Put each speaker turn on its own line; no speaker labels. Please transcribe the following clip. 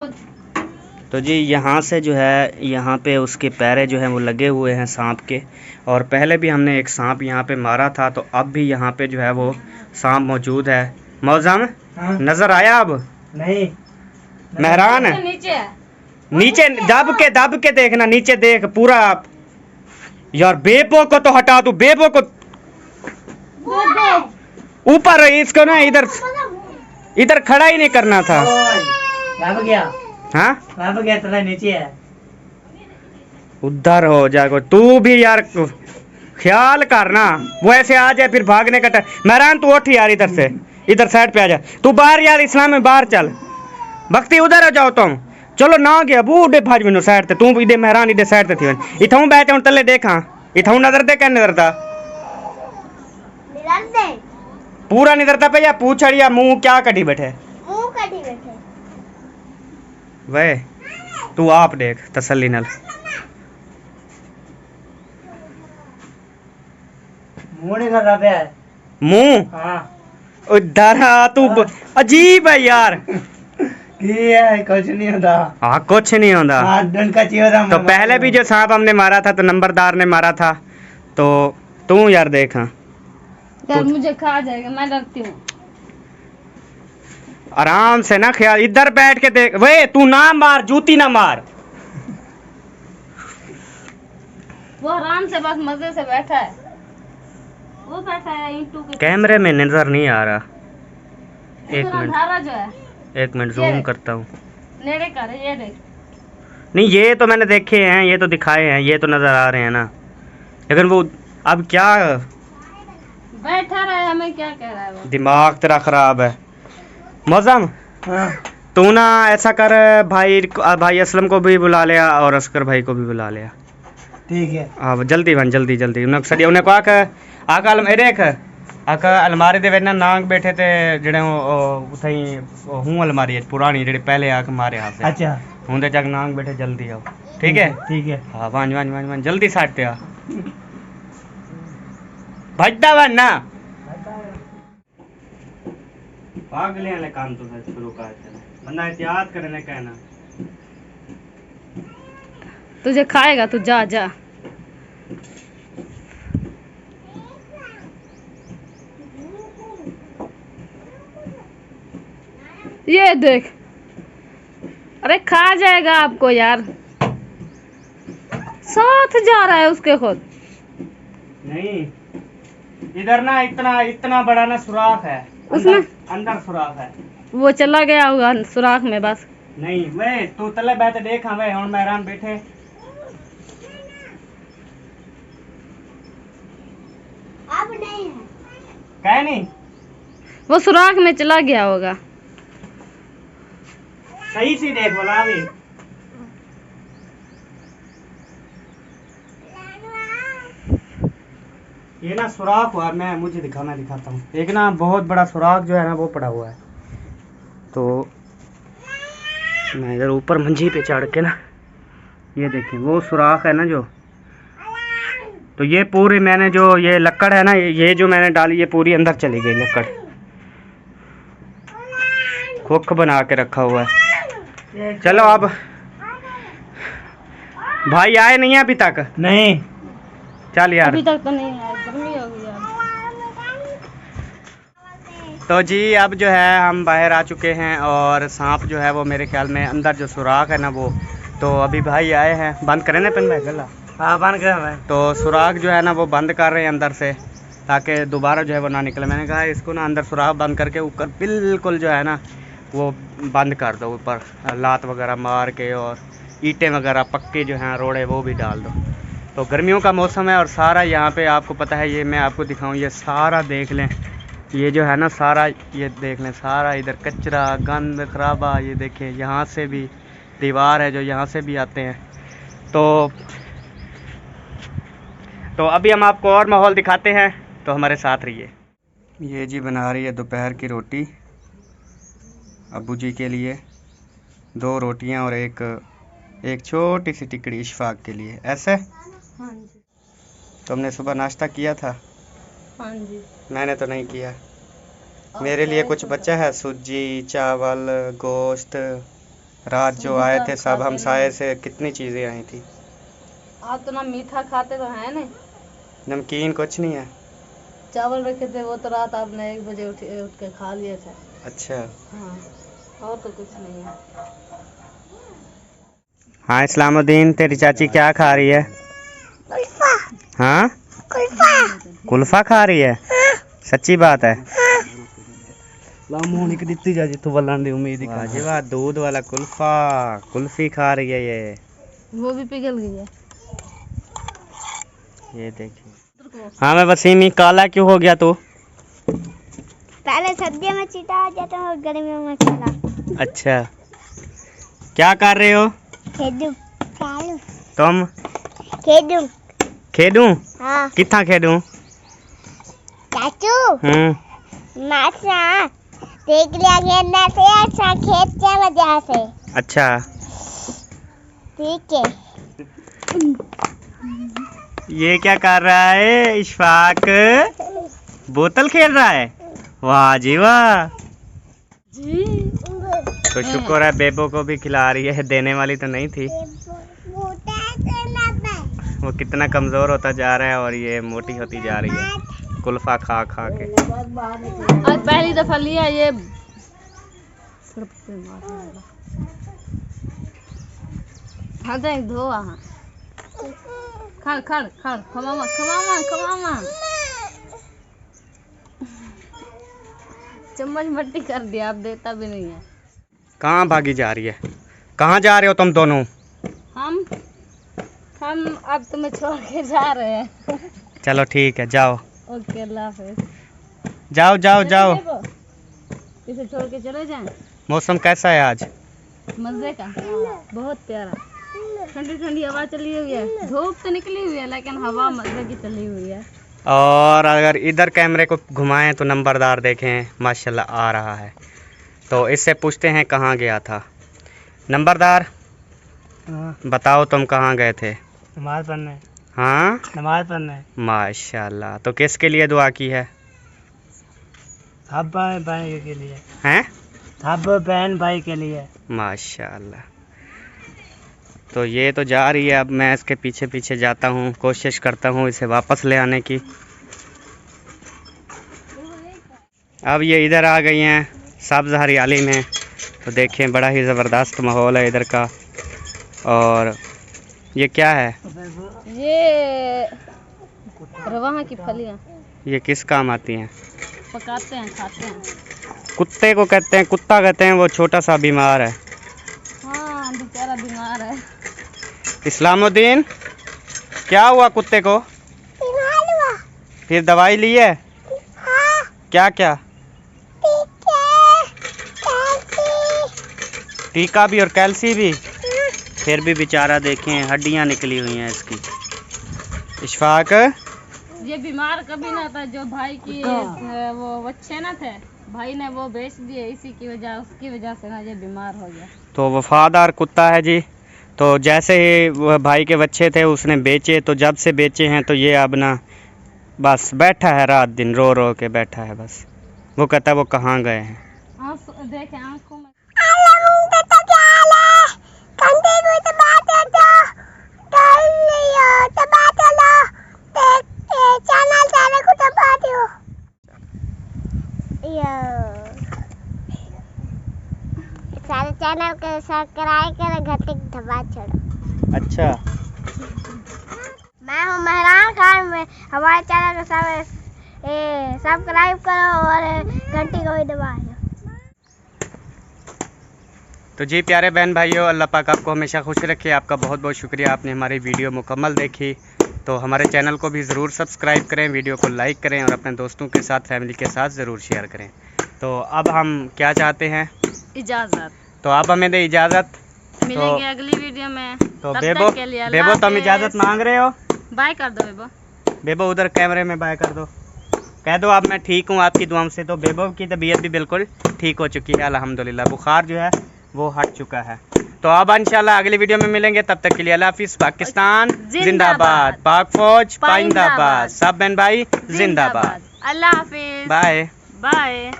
तो जी यहाँ से जो है, यहाँ पे उसके पैरे जो हैं वो लगे हुए हैं सांप के। और पहले भी हमने एक सांप यहाँ पे मारा था, तो अब भी यहाँ पे जो है वो सांप मौजूद है। मौजम नजर आया अब?
नहीं,
मेहरान है नीचे, दब के देखना, नीचे देख पूरा। यार बेबो को तो हटा दू, बेबो को ऊपर, इसको ना इधर खड़ा ही नहीं करना था।
गया
हाँ
गया, थोड़ा नीचे है।
उधर हो जाएगा। तू भी यार ख्याल करना, वो ऐसे आ जाए फिर भागने का मेहरान तू उठ यार, इधर से, इधर साइड पे आ जा। तू बाहर यार, इस्लाम में बाहर चल। भक्ति उधर आ जाओ तुम। चलो ना गया बूढ़े भाज में साइड ते, तू इधर मेहरान इधर साइड ते थी। इथाऊ बैठ हूं तले देखा, इथाऊ नजर दे, क्या नजर था पूरा नजर था पे, या पूछड़िया मुंह क्या कटी बैठे वे। तू आप देख तसल्ली नाल। मुंह उधर तू अजीब है यार।
कुछ नहीं होता।
हाँ कुछ नहीं होता। तो पहले भी जो सांप हमने मारा था तो नंबरदार ने मारा था, तो तू यार देख।
यार मुझे खा जाएगा, मैं डरती हूँ।
आराम से ना, ख्याल, इधर बैठ के देख। वे तू ना मार, जूती ना मार।
वो आराम से बस मजे से बैठा है, वो बैठा है ईंटों के।
कैमरे में नजर नहीं आ रहा। एक
मिनट जो है,
एक मिनट जूम करता हूँ।
नेड़े कर, ये देख।
नहीं ये तो मैंने देखे हैं, ये तो दिखाए हैं, ये तो नजर आ रहे हैं ना। लेकिन वो अब क्या
बैठा रहा है, हमें क्या कह रहा है वो?
दिमाग तेरा खराब है। मौजम
हाँ।
तू ना ऐसा कर, भाई असलम को भी बुला लिया और असकर भाई को भी बुला लिया।
ठीक है।
हाँ जल्दी बन, जल्दी उन्हें सड़ी उन्हें कहा कि आका देख आका अलमारी दे वेना नांग बैठे थे जेड़े उथई हूं अलमारी है पुरानी जेड़े पहले आके मारे हाथ से।
अच्छा
हुंदे जग नांग बैठे, जल्दी आओ। ठीक है
ठीक है।
हाँ वांज जल्दी साइड पे आ। भजदा वन ना पागले वाले काम तो शुरू कर देना, बंदा एहतियात करने कहना।
तुझे खाएगा, तू जा जा। ये देख, अरे खा जाएगा आपको यार। साथ जा रहा है उसके खुद।
नहीं इधर ना इतना बड़ा ना सुराख है,
उसमें
अंदर सुराख है।
वो चला गया होगा सुराख में बस।
नहीं वे तू तले बैठे देखा, वे हम मैरान बैठे।
अब नहीं है,
कह नहीं,
वो सुराख में चला गया होगा।
सही से देख बोला भी। ये ना सुराख हुआ, मैं दिखाता हूँ। एक ना बहुत बड़ा सुराख जो है ना वो पड़ा हुआ है। तो मैं इधर ऊपर मंजी पे चढ़ के ना, ये देखिए वो सुराख है ना जो, तो ये पूरी मैंने जो ये लकड़ है ना, ये जो मैंने डाली ये पूरी अंदर चली गई लकड़, खोख बना के रखा हुआ है। चलो अब भाई आए नहीं है अभी तक?
नहीं
चल यार,
अभी तक तो नहीं है, गर्मी हो गई यार।
तो जी अब जो है हम बाहर आ चुके हैं और सांप जो है वो मेरे ख्याल में अंदर जो सुराख है ना वो, तो अभी भाई आए हैं, बंद करें ना पिन भाई गला।
हाँ बंद कर।
तो सुराख जो है ना वो बंद कर रहे हैं अंदर से, ताकि दोबारा जो है वो ना निकले। मैंने कहा इसको ना अंदर सुराख बंद करके ऊपर बिल्कुल जो है ना वो बंद कर दो, ऊपर लात वगैरह मार के और ईंटें वगैरह पक्के जो हैं रोड़े वो भी डाल दो। तो गर्मियों का मौसम है और सारा यहाँ पे आपको पता है, ये मैं आपको दिखाऊं, ये सारा देख लें, ये जो है ना सारा ये देख लें, सारा इधर कचरा गंद खराबा, ये देखें यहाँ से भी दीवार है जो यहाँ से भी आते हैं। तो अभी हम आपको और माहौल दिखाते हैं, तो हमारे साथ रहिए। ये जी बना रही है दोपहर की रोटी अब्बू जी के लिए, 2 रोटियां और एक छोटी सी टिकड़ी इशफाक के लिए। ऐसे
हाँ जी।
तो हमने सुबह नाश्ता किया था?
हाँ जी।
मैंने तो नहीं किया। मेरे लिए कुछ बचा है, सूजी चावल गोश्त रात जो आए थे सब हमसाए से कितनी चीज़ें आई थी।
आप तो ना मीठा खाते तो है नहीं।
नमकीन कुछ नहीं है।
चावल रखे थे वो तो रात आपने 1 बजे उठ के खा लिए थे।
अच्छा
हाँ, और तो कुछ नहीं है।
हाँ इस्लामुद्दीन, तेरी चाची क्या खा रही है?
कुल्फा
हाँ
कुल्फा
कुल्फा खा रही है? सच्ची बात है?
लामोनी की दित्ती जा जितू बल्लान दी उम्मीद ही
वाह जी वाह, दूध वाला कुल्फा, कुल्फी खा रही है ये।
वो भी पिघल गई है।
ये देखिए। हाँ मैं वसीम, काला क्यों हो गया तू?
पहले सर्दियों में चीटा हो जाता है और गर्मियों में काला।
अच्छा, क्या कर रहे हो
खेदू चालू
तुम?
खेदू
खेदूं?
हाँ
कितना खेदूं?
चाचू मासा देख लिया खेलने से अच्छा खेत के वजह से।
अच्छा
ठीक है।
ये क्या कर रहा है इशफाक? बोतल खेल रहा है? वाह जी वाह। तो शुक्र है बेबो को भी खिला रही है, देने वाली तो नहीं थी। वो कितना कमजोर होता जा रहा है और ये मोटी होती जा रही है कुल्फा खा खा के।
आज पहली दफा लिया ये। हाँ देख धो हाँ। खड़ खड़ खड़ खमामा खमामा खमामा। चम्मच मट्टी कर दिया, अब देता भी नहीं है।
कहाँ भागी जा रही है? कहाँ जा रहे हो तुम दोनों?
हम अब तुम्हें छोड़ के जा रहे हैं।
चलो ठीक है, जाओ
ओके, अल्लाह हाफिज।
जाओ जाओ जाओ।
इसे छोड़ के चले जाएं।
मौसम कैसा है आज?
मजे का, बहुत प्यारा। ठंडी ठंडी हवा चली हुई है। धूप तो निकली हुई है लेकिन हवा मजे की चली हुई है।
और अगर इधर कैमरे को घुमाएं तो नंबरदार देखें माशाल्लाह आ रहा है। तो इससे पूछते हैं कहाँ गया था। नंबरदार बताओ तुम कहाँ गए थे?
नमाज पढ़ने।
हाँ
नमाज पढ़ने।
माशाल्लाह। तो किसके लिए दुआ की है?
सब बहन भाई के लिए।
हैं?
सब बहन भाई के लिए।
माशाल्लाह। तो ये तो जा रही है, अब मैं इसके पीछे पीछे जाता हूँ, कोशिश करता हूँ इसे वापस ले आने की। अब ये इधर आ गई हैं सब्ज़ हरियाली में। तो देखें बड़ा ही ज़बरदस्त माहौल है इधर का। और ये क्या है?
ये रवाहा की फलियां
ये किस काम आती हैं?
पकाते हैं, खाते हैं।
कुत्ते को कहते हैं, कुत्ता कहते हैं, वो छोटा सा बीमार है।
हाँ बेचारा बीमार है।
इस्लामुद्दीन क्या हुआ कुत्ते को? फिर दवाई ली है?
हाँ
क्या क्या? टीका भी और कैल्सी भी? फिर भी बेचारा देखें हड्डियां निकली हुई हैं इसकी। इशफाक
ये बीमार कभी ना था। जो भाई की वो बच्चे ना थे, भाई ने वो बेच दिए, इसी की वजह, उसकी वजह से ना ये बीमार हो गया।
तो वफादार कुत्ता है जी। तो जैसे ही वह भाई के बच्चे थे उसने बेचे, तो जब से बेचे हैं तो ये अब ना बस बैठा है, रात दिन रो रो के बैठा है बस। वो कहता है वो कहाँ गए हैं।
देखे आंखों में
सारे चैनल के सब्सक्राइब करें, घंटे की दबा छोड़ो।
अच्छा
मैं हूँ मेहरान खान में। हमारे चैनल को सब्सक्राइब करो और घंटी को भी दबा दो।
तो जी प्यारे बहन भाइयों, अल्लाह पाक आपको हमेशा खुश रखे। आपका बहुत बहुत शुक्रिया, आपने हमारी वीडियो मुकम्मल देखी। तो हमारे चैनल को भी ज़रूर सब्सक्राइब करें, वीडियो को लाइक करें और अपने दोस्तों के साथ, फैमिली के साथ ज़रूर शेयर करें। तो अब हम क्या चाहते हैं?
इजाजत।
तो आप हमें दें इजाज़त।
मिलेंगे अगली वीडियो में।
तो
तब
बेबो
तक के लिए अल्लाह
बेबो तुम
हाफिज।
इजाज़त मांग रहे हो?
बाय कर दो बेबो।
बेबो उधर कैमरे में बाय कर दो, कह दो आप मैं ठीक हूँ आपकी दुआओं से। तो बेबो की तबीयत भी बिल्कुल ठीक हो चुकी है अल्हम्दुलिल्लाह, बुखार जो है वो हट चुका है। तो अब इंशाल्लाह अगली वीडियो में मिलेंगे, तब तक के लिए अल्लाह हाफिज़। पाकिस्तान जिंदाबाद, पाक फौज पाइंदाबाद, सब बहन भाई जिंदाबाद।
अल्लाह हाफिज।
Bye
bye.